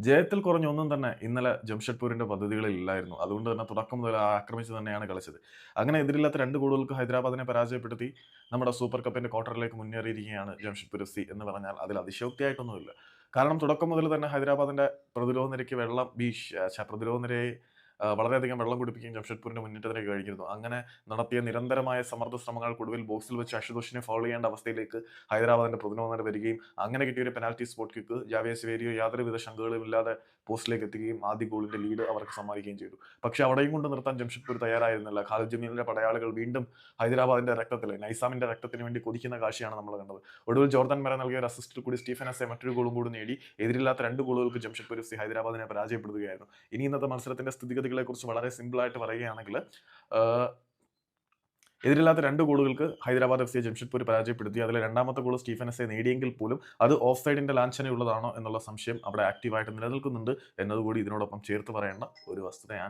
ജയത്തിൽ കുറഞ്ഞ ഒന്നും തന്നെ ഇന്നലെ ജംഷഡ്പൂരിന്റെ പദ്ധതികളിൽ ഇല്ലായിരുന്നു. അതുകൊണ്ട് തന്നെ തുടക്കം മുതൽ ആക്രമിച്ച് തന്നെയാണ് കളിച്ചത്. അങ്ങനെ എതിരില്ലാത്ത 2 ഗോളുകൾക്ക് ഹൈദരാബാദിനെ പരാജയപ്പെടുത്തി നമ്മുടെ സൂപ്പർ കപ്പിന്റെ ക്വാർട്ടറിലേക്ക് മുന്നേറിയിരിക്കുകയാണ് ജംഷഡ്പൂർ എഫ്‌സി എന്ന് പറഞ്ഞാൽ അതിൽ അതിശയോക്തിയായിട്ടൊന്നുമില്ല. കാരണം തുടക്കം മുതൽ തന്നെ ഹൈദരാബാദിന്റെ പ്രതിരോധ നിരയ്ക്ക് വെള്ളം പ്രതിരോധ നിരയെ വളരെയധികം വെള്ളം കുടിപ്പിക്കുകയും ജംഷഡ്പൂരിന്റെ മുന്നേറ്റത്തിലേക്ക് കഴിഞ്ഞിരുന്നു. അങ്ങനെ നടത്തിയ നിരന്തരമായ സമ്മർദ്ദ ശ്രമങ്ങൾക്കൊടുവിൽ ബോക്സിൽ വെച്ച് അശുതോഷിനെ ഫൗൾ ചെയ്യേണ്ട അവസ്ഥയിലേക്ക് ഹൈദരാബാദിന്റെ പ്രതിരോധ നിര വരികയും അങ്ങനെ കിട്ടിയ ഒരു penalty spot kick Javier Siverio യാതൊരുവിധ ശങ്കകളും ഇല്ലാതെ പോസ്റ്റിലേക്ക് എത്തുകയും ആദ്യ ഗോളിന്റെ ലീഡ് അവർക്ക് സമ്മാനിക്കുകയും ചെയ്തു. പക്ഷേ അവിടെയും കൊണ്ട് നിർത്താൻ ജംഷഡ്പൂർ തയ്യാറായിരുന്നില്ല. ഖാലിദ് ജമീലിന്റെ പടയാളികൾ വീണ്ടും ഹൈദരാബാദിന്റെ രക്തത്തിൽ നൈസാമിന്റെ രക്തത്തിന് വേണ്ടി കൊതിക്കുന്ന കാഴ്ചയാണ് നമ്മൾ കണ്ടത്. ഒടുവിൽ ജോർദാൻ മെറ നൽകിയ ഒരു അസിസ്റ്റിൽ കൂടി സ്റ്റീഫൻ എസ്സെ മറ്റൊരു ഗോളും കൂടി നേടി എതിരില്ലാത്ത 2 ഗോളുകൾക്ക് ജംഷഡ്പൂർ എഫ്‌സി ഹൈദരാബാദിനെ പരാജയപ്പെടുത്തുകയായിരുന്നു. ഇനി ഇന്നത്തെ മത്സരത്തിന്റെ സ്ഥിതിഗതികളെക്കുറിച്ച് വളരെ സിമ്പിളായിട്ട് പറയുകയാണെങ്കിൽ എതിരില്ലാത്ത 2 ഗോളുകൾക്ക് ഹൈദരാബാദ് എഫ്‌സിയെ ജംഷഡ്പൂർ പരാജയപ്പെടുത്തി. അതിലെ രണ്ടാമത്തെ ഗോൾ സ്റ്റീഫൻ എസ്സെ നേടിയെങ്കിൽ പോലും അത് ഓഫ് സൈഡിന്റെ ലാഞ്ചനയുള്ളതാണോ എന്നുള്ള സംശയം അവിടെ ആക്റ്റീവായിട്ട് നിലനിൽക്കുന്നുണ്ട് എന്നതുകൂടി ഇതിനോടൊപ്പം ചേർത്ത് പറയേണ്ട ഒരു വസ്തുതയാണ്.